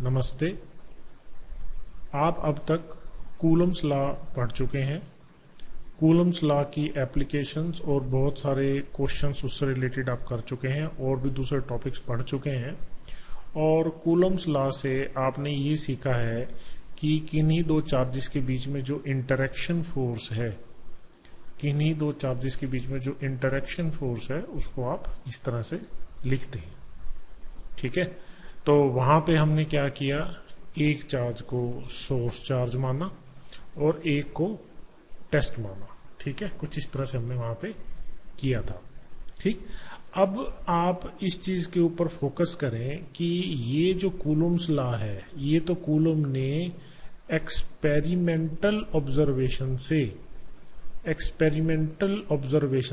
नमस्ते। आप अब तक कूलम्स लॉ पढ़ चुके हैं। कूलम्स लॉ की एप्लीकेशंस और बहुत सारे क्वेश्चंस उससे रिलेटेड आप कर चुके हैं और भी दूसरे टॉपिक्स पढ़ चुके हैं। और कूलम्स लॉ से आपने ये सीखा है कि किन्हीं दो चार्जेस के बीच में जो इंटरेक्शन फोर्स है, किन्हीं दो चार्जेस के बीच में जो इंटरेक्शन फोर्स है उसको आप इस तरह से लिखते हैं। ठीक है, तो वहां पे हमने क्या किया, एक चार्ज को सोर्स चार्ज माना और एक को टेस्ट माना। ठीक है, कुछ इस तरह से हमने वहां पे किया था। ठीक, अब आप इस चीज के ऊपर फोकस करें कि ये जो कूलम्स लॉ है, ये तो कूलम ने एक्सपेरिमेंटल ऑब्जर्वेशन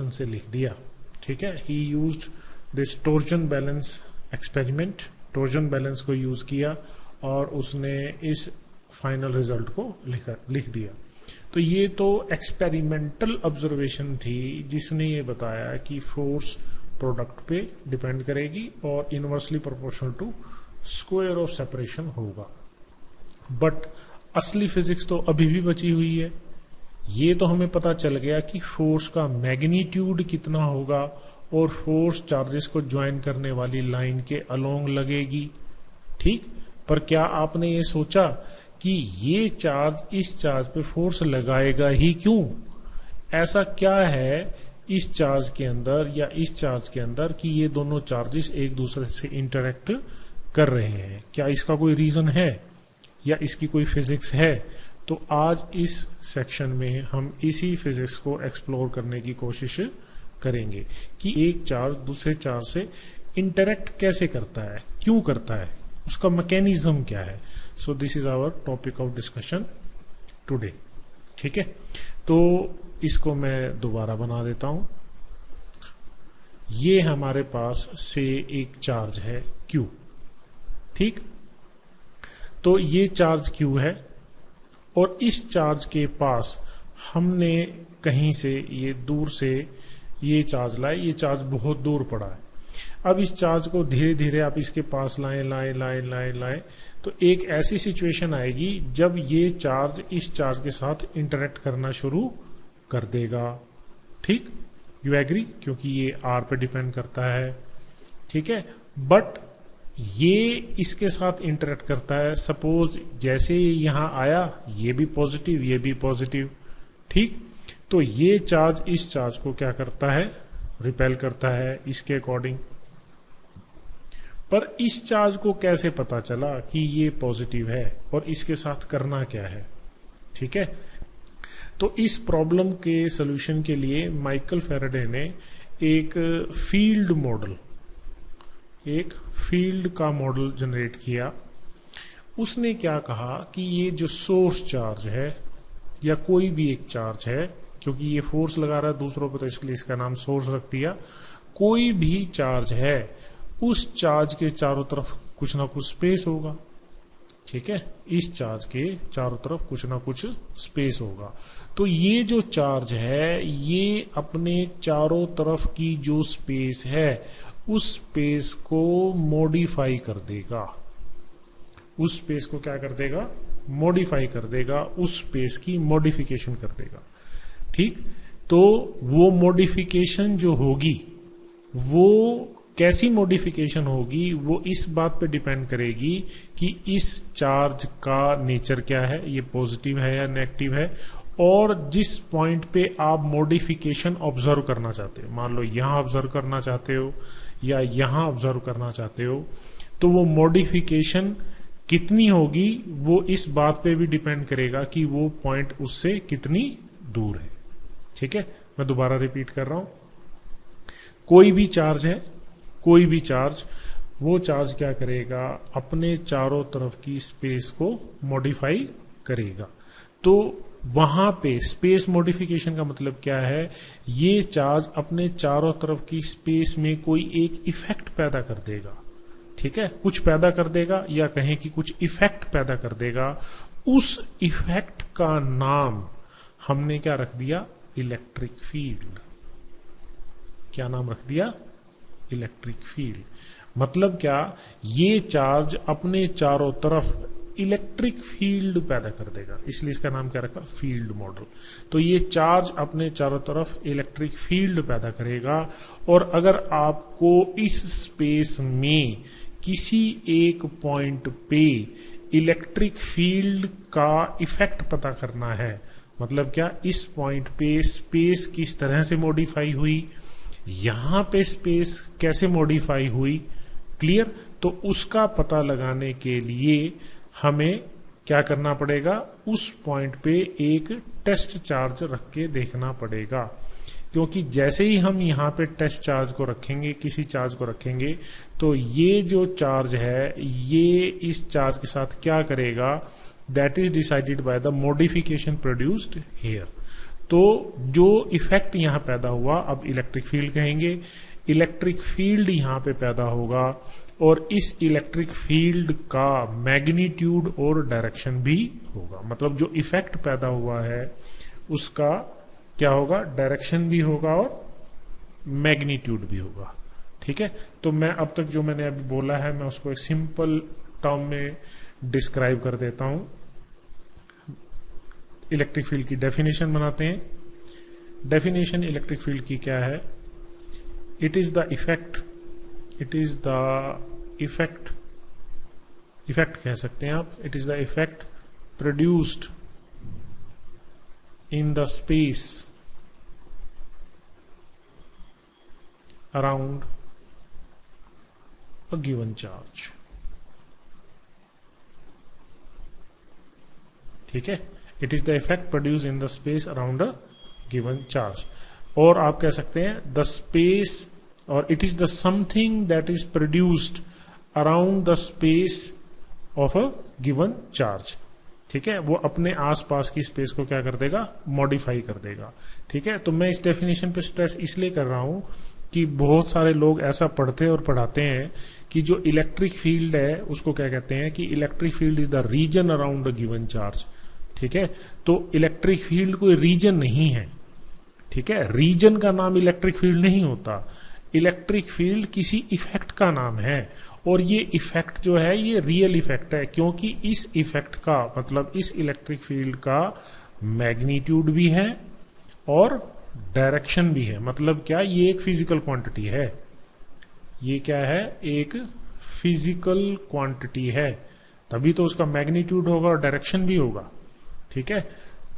से लिख दिया। ठीक है, ही used this torsion balance experiment, torsion balance को यूज किया और उसने इस फाइनल रिजल्ट को लिख दिया। तो ये तो एक्सपेरिमेंटल ऑब्जर्वेशन थी जिसने ये बताया कि फोर्स प्रोडक्ट पे डिपेंड करेगी और inversely proportional to square of separation होगा। बट असली फिजिक्स तो अभी भी बची हुई है। ये तो हमें पता चल गया कि फोर्स का मैग्नीट्यूड कितना होगा और फोर्स चार्जेस को ज्वाइन करने वाली लाइन के अलोंग लगेगी। ठीक, पर क्या आपने ये सोचा कि ये चार्ज इस चार्ज पे फोर्स लगाएगा ही क्यों? ऐसा क्या है इस चार्ज के अंदर या इस चार्ज के अंदर कि ये दोनों चार्जेस एक दूसरे से इंटरेक्ट कर रहे हैं? क्या इसका कोई रीजन है या इसकी कोई फिजिक्स है? तो आज इस सेक्शन में हम इसी फिजिक्स को एक्सप्लोर करने की कोशिश करेंगे कि एक चार्ज दूसरे चार्ज से इंटरेक्ट कैसे करता है, क्यों करता है, उसका मैकेनिज्म क्या है। So this is our topic of discussion today. ठीक है, तो इसको मैं दोबारा बना देता हूं। ये हमारे पास से एक चार्ज है Q। ठीक, तो ये चार्ज Q है और इस चार्ज के पास हमने कहीं से ये दूर से ये चार्ज लाए। ये चार्ज बहुत दूर पड़ा है। अब इस चार्ज को धीरे धीरे आप इसके पास लाएं तो एक ऐसी सिचुएशन आएगी जब ये चार्ज इस चार्ज के साथ इंटरेक्ट करना शुरू कर देगा। ठीक, यू एग्री, क्योंकि ये R पे डिपेंड करता है। ठीक है, बट ये इसके साथ इंटरेक्ट करता है। सपोज जैसे ये यहां आया, ये भी पॉजिटिव, ये भी पॉजिटिव। ठीक, तो ये चार्ज इस चार्ज को क्या करता है, रिपेल करता है इसके अकॉर्डिंग। पर इस चार्ज को कैसे पता चला कि ये पॉजिटिव है और इसके साथ करना क्या है? ठीक है, तो इस प्रॉब्लम के सॉल्यूशन के लिए माइकल फैराडे ने एक फील्ड का मॉडल जनरेट किया। उसने क्या कहा कि ये जो सोर्स चार्ज है या कोई भी एक चार्ज है, क्योंकि ये फोर्स लगा रहा है दूसरों पर तो इसलिए इसका नाम सोर्स रख दिया। कोई भी चार्ज है, उस चार्ज के चारों तरफ कुछ ना कुछ स्पेस होगा। ठीक है, इस चार्ज के चारों तरफ कुछ ना कुछ स्पेस होगा। तो ये जो चार्ज है, ये अपने चारों तरफ की जो स्पेस है उस स्पेस को मॉडिफाई कर देगा। उस स्पेस को क्या कर देगा, मॉडिफाई कर देगा, उस स्पेस की मॉडिफिकेशन कर देगा। ठीक, तो वो मॉडिफिकेशन जो होगी, वो कैसी मॉडिफिकेशन होगी, वो इस बात पे डिपेंड करेगी कि इस चार्ज का नेचर क्या है, ये पॉजिटिव है या नेगेटिव है, और जिस पॉइंट पे आप मॉडिफिकेशन ऑब्जर्व करना चाहते हो, मान लो यहां ऑब्जर्व करना चाहते हो या यहां ऑब्जर्व करना चाहते हो, तो वो मॉडिफिकेशन कितनी होगी वो इस बात पे भी डिपेंड करेगा कि वो पॉइंट उससे कितनी दूर है। ठीक है, मैं दोबारा रिपीट कर रहा हूं। कोई भी चार्ज है, कोई भी चार्ज, वो चार्ज क्या करेगा, अपने चारों तरफ की स्पेस को मॉडिफाई करेगा। तो वहां पे स्पेस मॉडिफिकेशन का मतलब क्या है, ये चार्ज अपने चारों तरफ की स्पेस में कोई एक इफेक्ट पैदा कर देगा। ठीक है, कुछ पैदा कर देगा या कहें कि कुछ इफेक्ट पैदा कर देगा। उस इफेक्ट का नाम हमने क्या रख दिया, इलेक्ट्रिक फील्ड। क्या नाम रख दिया, इलेक्ट्रिक फील्ड। मतलब क्या, ये चार्ज अपने चारों तरफ इलेक्ट्रिक फील्ड पैदा कर देगा, इसलिए इसका नाम क्या रखा, फील्ड मॉडल। तो ये चार्ज अपने चारों तरफ इलेक्ट्रिक फील्ड पैदा करेगा, और अगर आपको इस स्पेस में किसी एक पॉइंट पे इलेक्ट्रिक फील्ड का इफेक्ट पता करना है, मतलब क्या, इस पॉइंट पे स्पेस किस तरह से मॉडिफाई हुई, यहां पे स्पेस कैसे मॉडिफाई हुई, क्लियर, तो उसका पता लगाने के लिए हमें क्या करना पड़ेगा, उस पॉइंट पे एक टेस्ट चार्ज रख के देखना पड़ेगा। क्योंकि जैसे ही हम यहाँ पे टेस्ट चार्ज को रखेंगे, किसी चार्ज को रखेंगे, तो ये जो चार्ज है ये इस चार्ज के साथ क्या करेगा, that is decided by the modification produced here. तो जो इफेक्ट यहां पैदा हुआ, अब इलेक्ट्रिक फील्ड कहेंगे, इलेक्ट्रिक फील्ड यहां पे पैदा होगा, और इस इलेक्ट्रिक फील्ड का मैग्नीट्यूड और डायरेक्शन भी होगा। मतलब जो इफेक्ट पैदा हुआ है उसका क्या होगा, डायरेक्शन भी होगा और मैग्नीट्यूड भी होगा। ठीक है, तो मैं अब तक जो मैंने अभी बोला है मैं उसको एक सिंपल टर्म में डिस्क्राइब कर देता हूं। इलेक्ट्रिक फील्ड की डेफिनेशन बनाते हैं। डेफिनेशन इलेक्ट्रिक फील्ड की क्या है, इट इज द इफेक्ट कह सकते हैं आप, it is the effect produced in the space around a given charge. ठीक है, it is the effect produce in the space around a given charge. और आप कह सकते हैं द स्पेस, और it is the something that is produced around the space of a given charge. ठीक है, वो अपने आसपास की स्पेस को क्या कर देगा, मॉडिफाई कर देगा। ठीक है, तो मैं इस डेफिनेशन पे स्ट्रेस इसलिए कर रहा हूं कि बहुत सारे लोग ऐसा पढ़ते और पढ़ाते हैं कि जो इलेक्ट्रिक फील्ड है उसको क्या कहते हैं कि electric field is the region around a given charge. ठीक है, तो इलेक्ट्रिक फील्ड कोई रीजन नहीं है। ठीक है, रीजन का नाम इलेक्ट्रिक फील्ड नहीं होता, इलेक्ट्रिक फील्ड किसी इफेक्ट का नाम है, और ये इफेक्ट जो है ये रियल इफेक्ट है, क्योंकि इस इफेक्ट का मतलब इस इलेक्ट्रिक फील्ड का मैग्नीट्यूड भी है और डायरेक्शन भी है। मतलब क्या, ये एक फिजिकल क्वांटिटी है, ये क्या है, एक फिजिकल क्वांटिटी है, तभी तो उसका मैग्नीट्यूड होगा और डायरेक्शन भी होगा। ठीक है,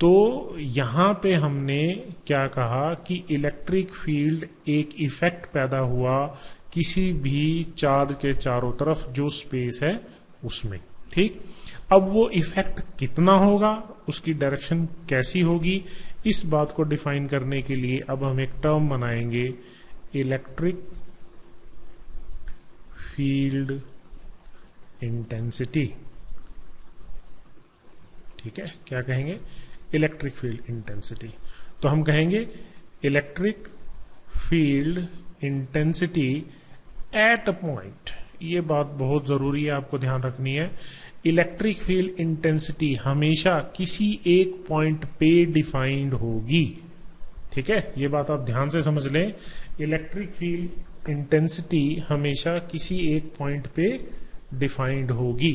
तो यहां पे हमने क्या कहा कि इलेक्ट्रिक फील्ड एक इफेक्ट पैदा हुआ किसी भी चार्ज के चारों तरफ जो स्पेस है उसमें। ठीक, अब वो इफेक्ट कितना होगा, उसकी डायरेक्शन कैसी होगी, इस बात को डिफाइन करने के लिए अब हम एक टर्म बनाएंगे, इलेक्ट्रिक फील्ड इंटेंसिटी। ठीक है, क्या कहेंगे, इलेक्ट्रिक फील्ड इंटेंसिटी। तो हम कहेंगे electric field intensity at a point. ये बात बहुत जरूरी है, आपको ध्यान रखनी है। इलेक्ट्रिक फील्ड इंटेंसिटी हमेशा किसी एक पॉइंट पे डिफाइंड होगी। ठीक है, ये बात आप ध्यान से समझ लें, इलेक्ट्रिक फील्ड इंटेंसिटी हमेशा किसी एक पॉइंट पे डिफाइंड होगी।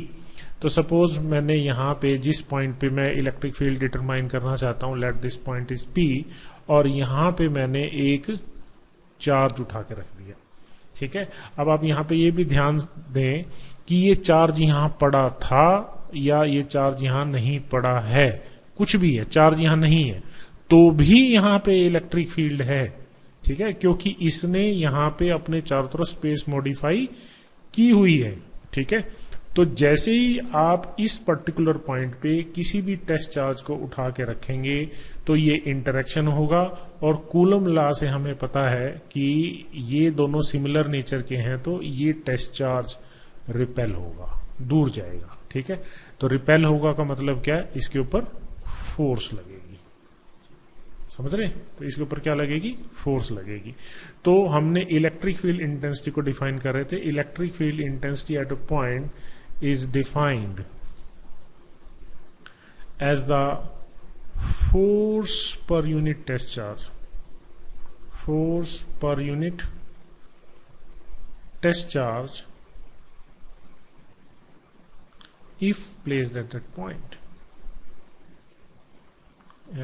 तो सपोज मैंने यहां पे जिस पॉइंट पे मैं इलेक्ट्रिक फील्ड डिटरमाइन करना चाहता हूं, let this point is P, और यहां पे मैंने एक चार्ज उठा के रख दिया। ठीक है, अब आप यहां पे ये भी ध्यान दें कि ये चार्ज यहां पड़ा था या ये चार्ज यहां नहीं पड़ा है, कुछ भी है, चार्ज यहां नहीं है तो भी यहां पे इलेक्ट्रिक फील्ड है। ठीक है, क्योंकि इसने यहां पे अपने चारों तरफ स्पेस मॉडिफाई की हुई है। ठीक है, तो जैसे ही आप इस पर्टिकुलर पॉइंट पे किसी भी टेस्ट चार्ज को उठा के रखेंगे तो ये इंटरेक्शन होगा, और कूलम लॉ से हमें पता है कि ये दोनों सिमिलर नेचर के हैं, तो ये टेस्ट चार्ज रिपेल होगा, दूर जाएगा। ठीक है, तो रिपेल होगा का मतलब क्या है, इसके ऊपर फोर्स लगेगी। समझ रहे, तो इसके ऊपर क्या लगेगी, फोर्स लगेगी। तो हमने इलेक्ट्रिक फील्ड इंटेंसिटी को डिफाइन कर रहे थे, electric field intensity at a point is defined as the force per unit test charge, force per unit test charge if placed at that point,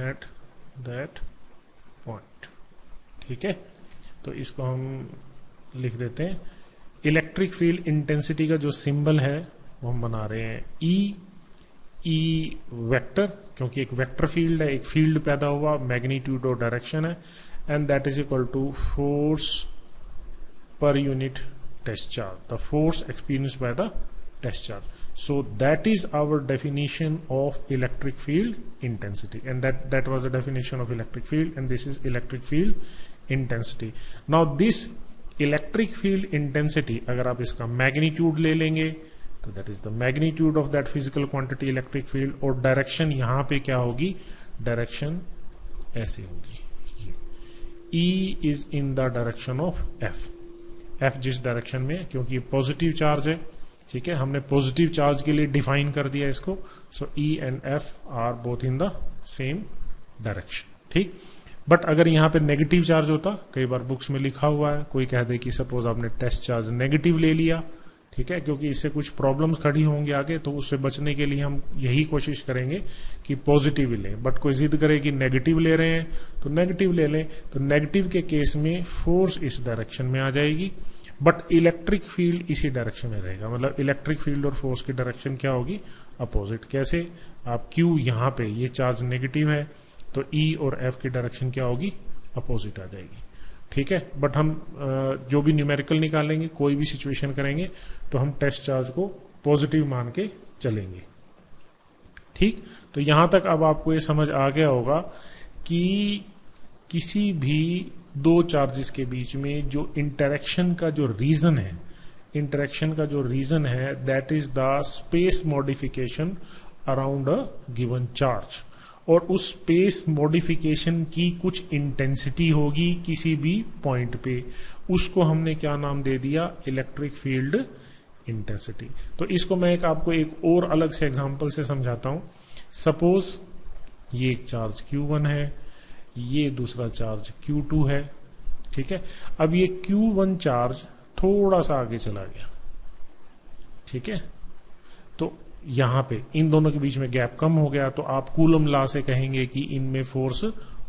at that point। ठीक है, तो इसको हम लिख देते हैं। इलेक्ट्रिक फील्ड इंटेंसिटी का जो सिंबल है वो हम बना रहे हैं ई वेक्टर, क्योंकि एक वेक्टर फील्ड है, एक फील्ड पैदा हुआ, मैग्नीट्यूड और डायरेक्शन है, and that is equal to force पर unit test charge, the force experienced by the test charge. So that is our definition of electric field intensity, and that was the definition of electric field, and this is electric field intensity. Now this electric field intensity, अगर आप इसका magnitude ले लेंगे तो that is the magnitude of that physical quantity electric field, और direction यहाँ पे क्या होगी, direction ऐसे होगी, E is in the direction of F जिस direction में, क्योंकि पॉजिटिव चार्ज है, ठीक है, हमने पॉजिटिव चार्ज के लिए डिफाइन कर दिया इसको। So E and F are both in the same direction, ठीक। बट अगर यहाँ पे नेगेटिव चार्ज होता, कई बार बुक्स में लिखा हुआ है, कोई कह दे कि सपोज आपने टेस्ट चार्ज नेगेटिव ले लिया, ठीक है, क्योंकि इससे कुछ प्रॉब्लम्स खड़ी होंगी आगे, तो उससे बचने के लिए हम यही कोशिश करेंगे कि पॉजिटिव ही लें। बट कोई जिद करे कि नेगेटिव ले रहे हैं तो नेगेटिव ले लें, तो नेगेटिव के केस में फोर्स इस डायरेक्शन में आ जाएगी, बट इलेक्ट्रिक फील्ड इसी डायरेक्शन में रहेगा। मतलब इलेक्ट्रिक फील्ड और फोर्स की डायरेक्शन क्या होगी, अपोजिट। कैसे, आप Q यहाँ पे ये चार्ज नेगेटिव है तो E और F की डायरेक्शन क्या होगी, अपोजिट आ जाएगी, ठीक है। बट हम जो भी न्यूमेरिकल निकालेंगे, कोई भी सिचुएशन करेंगे, तो हम टेस्ट चार्ज को पॉजिटिव मान के चलेंगे, ठीक। तो यहां तक अब आपको ये समझ आ गया होगा कि किसी भी दो चार्जेस के बीच में जो इंटरेक्शन का जो रीजन है, that is the space modification around a given charge, और उस स्पेस मॉडिफिकेशन की कुछ इंटेंसिटी होगी किसी भी पॉइंट पे, उसको हमने क्या नाम दे दिया, इलेक्ट्रिक फील्ड इंटेंसिटी। तो इसको मैं आपको एक और अलग से एग्जांपल से समझाता हूं। सपोज ये एक चार्ज Q1 है, ये दूसरा चार्ज Q2 है, ठीक है। अब ये Q1 चार्ज थोड़ा सा आगे चला गया, ठीक है, तो यहां पे इन दोनों के बीच में गैप कम हो गया, तो आप कूलम लॉ से कहेंगे कि इनमें फोर्स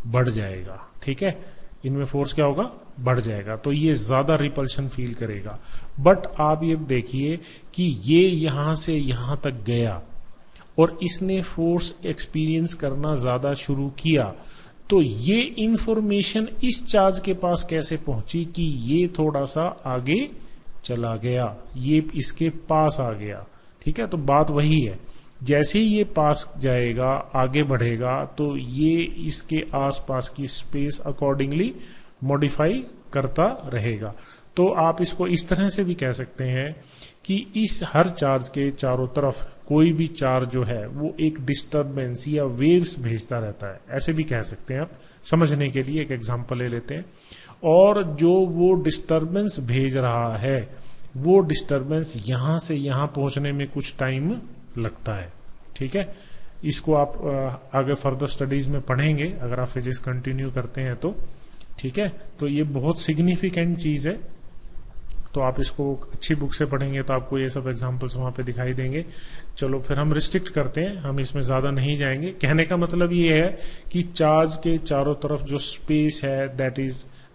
बढ़ जाएगा, ठीक है, इनमें फोर्स क्या होगा, बढ़ जाएगा, तो ये ज्यादा रिपल्शन फील करेगा। बट आप ये देखिए कि ये यहां से यहां तक गया और इसने फोर्स एक्सपीरियंस करना ज्यादा शुरू किया, तो ये इंफॉर्मेशन इस चार्ज के पास कैसे पहुंची कि ये थोड़ा सा आगे चला गया, ये इसके पास आ गया, ठीक है। तो बात वही है, जैसे ही ये पास जाएगा, आगे बढ़ेगा, तो ये इसके आसपास की स्पेस अकॉर्डिंगली मॉडिफाई करता रहेगा। तो आप इसको इस तरह से भी कह सकते हैं कि इस हर चार्ज के चारों तरफ कोई भी चार्ज जो है वो एक डिस्टरबेंस या वेव्स भेजता रहता है, ऐसे भी कह सकते हैं आप। समझने के लिए एक एग्जांपल ले लेते हैं, और जो वो डिस्टरबेंस भेज रहा है, वो डिस्टरबेंस यहां से यहां पहुंचने में कुछ टाइम लगता है, ठीक है। इसको आप आगे फर्दर स्टडीज में पढ़ेंगे अगर आप फिजिक्स कंटिन्यू करते हैं तो, ठीक है। तो ये बहुत सिग्निफिकेंट चीज है, तो आप इसको अच्छी बुक से पढ़ेंगे तो आपको ये सब एग्जांपल्स वहां पे दिखाई देंगे। चलो फिर हम रिस्ट्रिक्ट करते हैं, हम इसमें ज्यादा नहीं जाएंगे। कहने का मतलब ये है कि चार्ज के चारों तरफ जो स्पेस है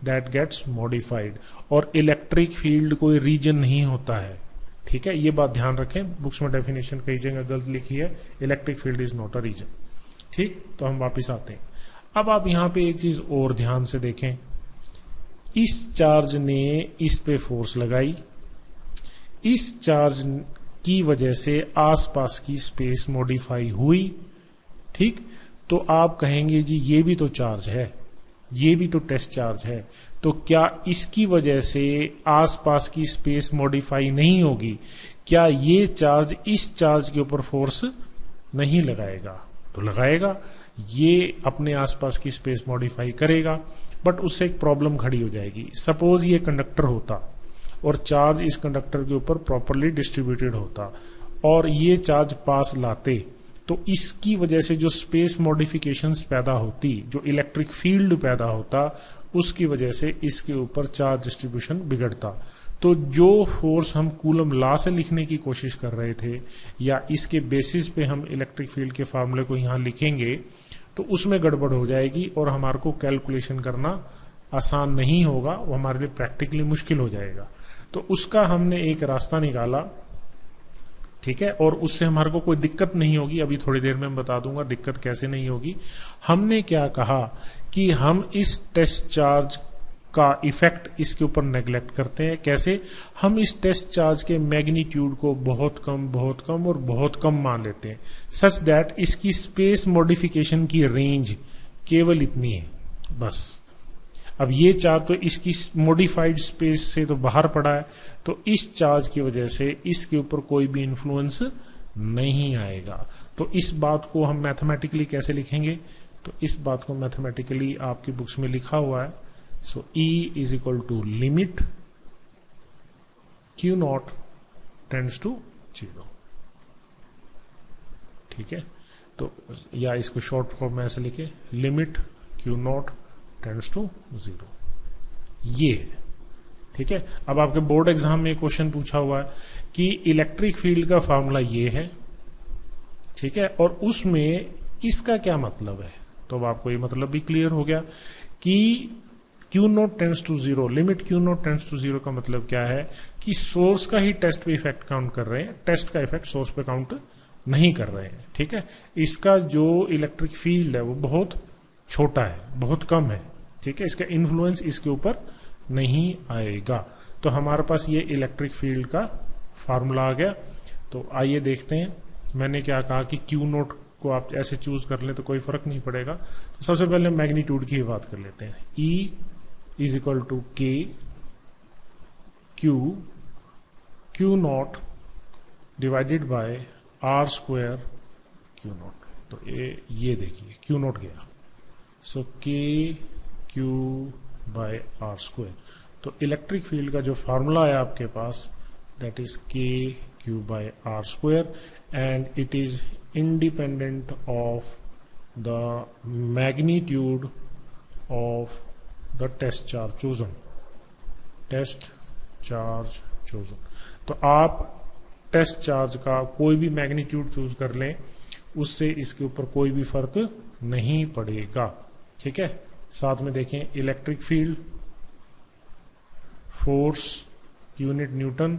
दैट गेट्स मॉडिफाइड, और इलेक्ट्रिक फील्ड कोई रीजन नहीं होता है, ठीक है। ये बात ध्यान रखें, बुक्स में डेफिनेशन कई जगह गलत लिखी है, electric field is not a region, ठीक। तो हम वापिस आते हैं। अब आप यहां पे एक चीज और ध्यान से देखें, इस चार्ज ने इस पे फोर्स लगाई, इस चार्ज की वजह से आसपास की स्पेस मॉडिफाई हुई, ठीक। तो आप कहेंगे जी ये भी तो चार्ज है, ये भी तो टेस्ट चार्ज है, तो क्या इसकी वजह से आसपास की स्पेस मॉडिफाई नहीं होगी? क्या ये चार्ज इस चार्ज के ऊपर फोर्स नहीं लगाएगा? तो लगाएगा, ये अपने आसपास की स्पेस मॉडिफाई करेगा, बट उससे एक प्रॉब्लम खड़ी हो जाएगी। सपोज ये कंडक्टर होता और चार्ज इस कंडक्टर के ऊपर प्रॉपरली डिस्ट्रीब्यूटेड होता और ये चार्ज पास लाते, तो इसकी वजह से जो स्पेस मॉडिफिकेशंस पैदा होती, जो इलेक्ट्रिक फील्ड पैदा होता, उसकी वजह से इसके ऊपर चार्ज डिस्ट्रीब्यूशन बिगड़ता। तो जो फोर्स हम कूलम लॉ से लिखने की कोशिश कर रहे थे या इसके बेसिस पे हम इलेक्ट्रिक फील्ड के फार्मूले को यहां लिखेंगे तो उसमें गड़बड़ हो जाएगी और हमारे को कैलकुलेशन करना आसान नहीं होगा, वो हमारे लिए प्रैक्टिकली मुश्किल हो जाएगा। तो उसका हमने एक रास्ता निकाला, ठीक है, और उससे हमारे को कोई दिक्कत नहीं होगी। अभी थोड़ी देर में मैं बता दूंगा दिक्कत कैसे नहीं होगी। हमने क्या कहा कि हम इस टेस्ट चार्ज का इफेक्ट इसके ऊपर नेग्लेक्ट करते हैं। कैसे? हम इस टेस्ट चार्ज के मैग्नीट्यूड को बहुत कम और बहुत कम मान लेते हैं, सच दैट इसकी स्पेस मॉडिफिकेशन की रेंज केवल इतनी है बस। अब ये चार्ज तो इसकी मॉडिफाइड स्पेस से तो बाहर पड़ा है, तो इस चार्ज की वजह से इसके ऊपर कोई भी इन्फ्लुएंस नहीं आएगा। तो इस बात को हम मैथमेटिकली कैसे लिखेंगे? तो इस बात को मैथमेटिकली आपकी बुक्स में लिखा हुआ है। So E is equal to limit Q not tends to 0, ठीक है। तो या इसको शॉर्ट फॉर्म में ऐसे लिखे, limit Q not tends to 0, ये, ठीक है। अब आपके बोर्ड एग्जाम में क्वेश्चन पूछा हुआ है कि इलेक्ट्रिक फील्ड का फॉर्मूला ये है, ठीक है, और उसमें इसका क्या मतलब है। तो अब आपको ये मतलब भी क्लियर हो गया कि Q not tends to 0, limit Q not tends to 0 का मतलब क्या है कि सोर्स का ही टेस्ट पे इफेक्ट काउंट कर रहे हैं, टेस्ट का इफेक्ट सोर्स पे काउंट नहीं कर रहे हैं, ठीक है। इसका जो इलेक्ट्रिक फील्ड है वो बहुत छोटा है, बहुत कम है, ठीक है, इसका इन्फ्लुएंस इसके ऊपर नहीं आएगा। तो हमारे पास ये इलेक्ट्रिक फील्ड का फार्मूला आ गया। तो आइए देखते हैं। मैंने क्या कहा कि Q नोट को आप ऐसे चूज कर लें तो कोई फर्क नहीं पड़ेगा। तो सबसे पहले मैग्नीट्यूड की बात कर लेते हैं। E is equal to K Q naught divided by R square Q naught. तो ये देखिए Q नॉट गया, so K Q by R square. तो इलेक्ट्रिक फील्ड का जो फॉर्मूला है आपके पास, that is K Q by R square, and it is independent of the magnitude of the test charge chosen, test charge chosen। तो आप test charge का कोई भी मैग्नीट्यूड चूज कर लें, उससे इसके ऊपर कोई भी फर्क नहीं पड़ेगा, ठीक है। साथ में देखें electric field, force unit Newton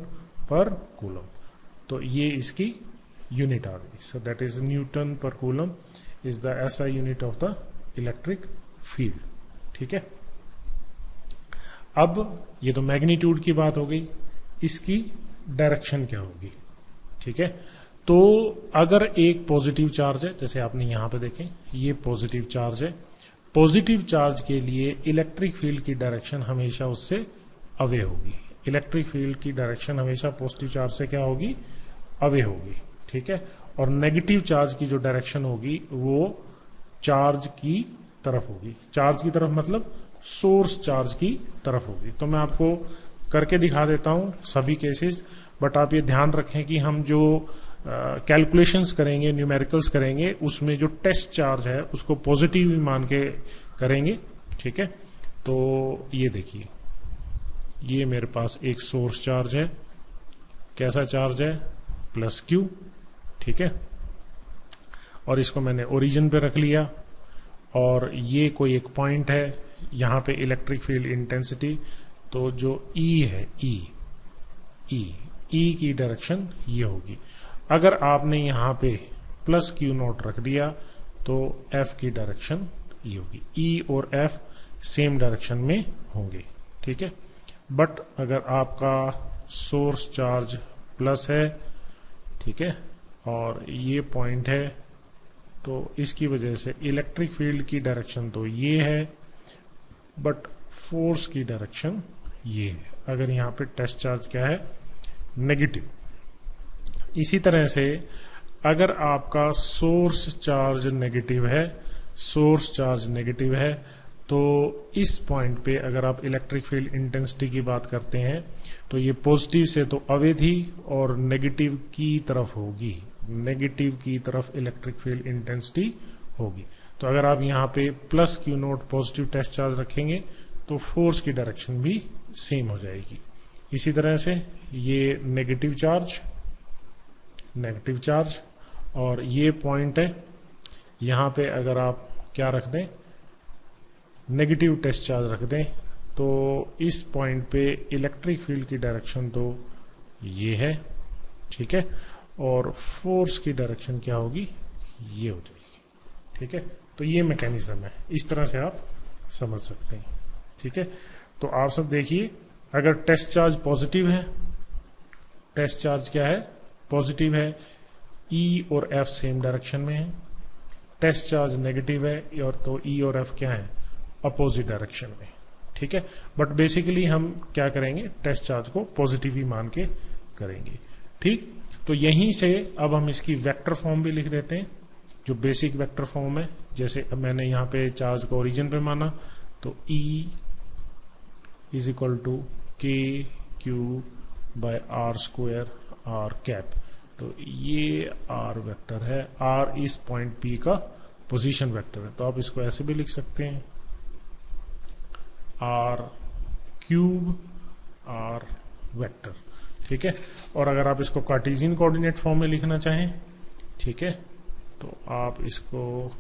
पर कूलम, तो ये इसकी यूनिट आ गई। सो दैट इज न्यूटन पर coulomb is the SI unit of the electric field, ठीक है। अब ये तो मैग्नीट्यूड की बात हो गई, इसकी डायरेक्शन क्या होगी, ठीक है। तो अगर एक पॉजिटिव चार्ज है, जैसे आपने यहां पे देखें ये पॉजिटिव चार्ज है, पॉजिटिव चार्ज के लिए इलेक्ट्रिक फील्ड की डायरेक्शन हमेशा उससे अवे होगी। इलेक्ट्रिक फील्ड की डायरेक्शन हमेशा पॉजिटिव चार्ज से क्या होगी? अवे होगी, ठीक है। और नेगेटिव चार्ज की जो डायरेक्शन होगी वो चार्ज की तरफ होगी। चार्ज की तरफ मतलब सोर्स चार्ज की तरफ होगी। तो मैं आपको करके दिखा देता हूं सभी केसेस, बट आप ये ध्यान रखें कि हम जो कैलकुलेशंस करेंगे, न्यूमेरिकल्स करेंगे, उसमें जो टेस्ट चार्ज है उसको पॉजिटिव ही मान के करेंगे, ठीक है। तो ये देखिए, ये मेरे पास एक सोर्स चार्ज है, कैसा चार्ज है? प्लस Q, ठीक है, और इसको मैंने ओरिजिन पे रख लिया, और ये कोई एक पॉइंट है, यहां पे इलेक्ट्रिक फील्ड इंटेंसिटी, तो जो E है, E की डायरेक्शन ये होगी। अगर आपने यहां पे प्लस Q नॉट रख दिया तो F की डायरेक्शन ये होगी। E और F सेम डायरेक्शन में होंगे, ठीक है। बट अगर आपका सोर्स चार्ज प्लस है, ठीक है, और ये पॉइंट है, तो इसकी वजह से इलेक्ट्रिक फील्ड की डायरेक्शन तो ये है, बट फोर्स की डायरेक्शन ये है। अगर यहां पे टेस्ट चार्ज क्या है? नेगेटिव। इसी तरह से अगर आपका सोर्स चार्ज नेगेटिव है, सोर्स चार्ज नेगेटिव है, तो इस पॉइंट पे अगर आप इलेक्ट्रिक फील्ड इंटेंसिटी की बात करते हैं तो ये पॉजिटिव से तो अवे थी और नेगेटिव की तरफ होगी, नेगेटिव की तरफ इलेक्ट्रिक फील्ड इंटेंसिटी होगी। तो अगर आप यहाँ पे plus Q not positive test charge रखेंगे तो फोर्स की डायरेक्शन भी सेम हो जाएगी। इसी तरह से ये नेगेटिव चार्ज, और ये पॉइंट है, यहां पे अगर आप क्या रख दें, नेगेटिव टेस्ट चार्ज रख दें, तो इस पॉइंट पे इलेक्ट्रिक फील्ड की डायरेक्शन तो ये है, ठीक है, और फोर्स की डायरेक्शन क्या होगी, ये हो जाएगी, ठीक है। तो ये मैकेनिज्म है, इस तरह से आप समझ सकते हैं, ठीक है। तो आप सब देखिए, अगर टेस्ट चार्ज पॉजिटिव है, टेस्ट चार्ज क्या है, पॉजिटिव है, ई और एफ सेम डायरेक्शन में है। टेस्ट चार्ज नेगेटिव है, और तो ई और एफ क्या है, अपोजिट डायरेक्शन में, ठीक है। बट बेसिकली हम क्या करेंगे, टेस्ट चार्ज को पॉजिटिव ही मान के करेंगे, ठीक। तो यहीं से अब हम इसकी वेक्टर फॉर्म भी लिख देते हैं, जो बेसिक वेक्टर फॉर्म है। जैसे अब मैंने यहां पे चार्ज को ओरिजिन पे माना, तो E is equal to K Q by R square R cap. तो ये आर वेक्टर है, आर इस पॉइंट P का पोजीशन वेक्टर है। तो आप इसको ऐसे भी लिख सकते हैं, आर क्यूब आर वेक्टर, ठीक है। और अगर आप इसको कार्टेशियन कोऑर्डिनेट फॉर्म में लिखना चाहें, ठीक है, तो आप इसको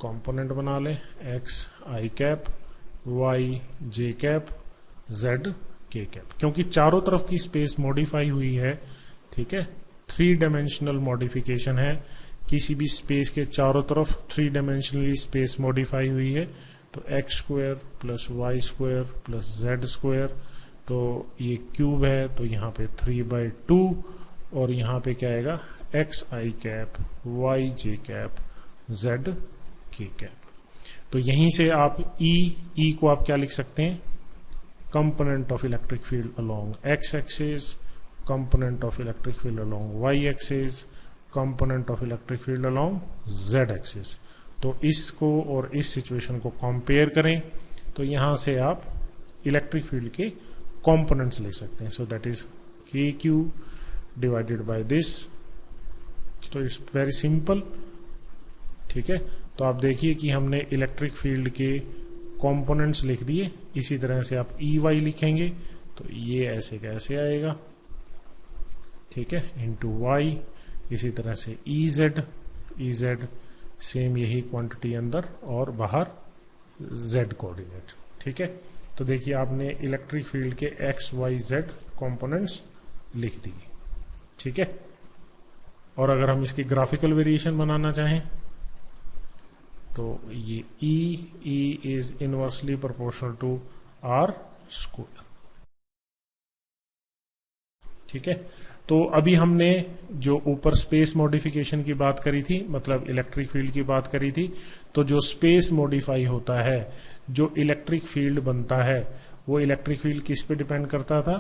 कंपोनेंट बना लें, एक्स आई कैप, वाई जे कैप, जेड के कैप। क्योंकि चारों तरफ की स्पेस मॉडिफाई हुई है, ठीक है, 3 डायमेंशनल मॉडिफिकेशन है, किसी भी स्पेस के चारों तरफ 3 डायमेंशनली स्पेस मॉडिफाई हुई है। तो X square plus Y square plus Z square, तो ये क्यूब है, तो यहाँ पे 3/2, और यहाँ पे क्या आएगा, एक्स आई कैप, वाई जे कैप, जेड के कैप। तो यहीं से आप ई को आप क्या लिख सकते हैं, component of electric field along X axis, component of electric field along Y axis, component of electric field along Z axis. तो इसको और इस सिचुएशन को कंपेयर करें, तो यहां से आप इलेक्ट्रिक फील्ड के कंपोनेंट्स ले सकते हैं। सो दैट इज के क्यू डिवाइडेड बाय दिस। तो इट्स वेरी सिंपल, ठीक है। तो आप देखिए कि हमने इलेक्ट्रिक फील्ड के कंपोनेंट्स लिख दिए। इसी तरह से आप ई वाई लिखेंगे, तो ये ऐसे कैसे आएगा, ठीक है, इंटू वाई। इसी तरह से ई जेड सेम यही क्वांटिटी अंदर और बाहर जेड कोऑर्डिनेट, ठीक है। तो देखिए आपने इलेक्ट्रिक फील्ड के एक्स वाई जेड कंपोनेंट्स लिख दिए, ठीक है। और अगर हम इसकी ग्राफिकल वेरिएशन बनाना चाहें, तो ये E is inversely proportional to R square, ठीक है। तो अभी हमने जो ऊपर स्पेस मॉडिफिकेशन की बात करी थी, मतलब इलेक्ट्रिक फील्ड की बात करी थी, तो जो स्पेस मॉडिफाई होता है, जो इलेक्ट्रिक फील्ड बनता है, वो इलेक्ट्रिक फील्ड किस पे डिपेंड करता था,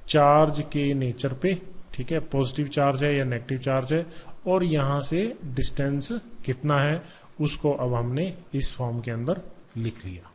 चार्ज के नेचर पे, ठीक है, पॉजिटिव चार्ज है या नेगेटिव चार्ज है, और यहां से डिस्टेंस कितना है, उसको अब हमने इस फॉर्म के अंदर लिख लिया।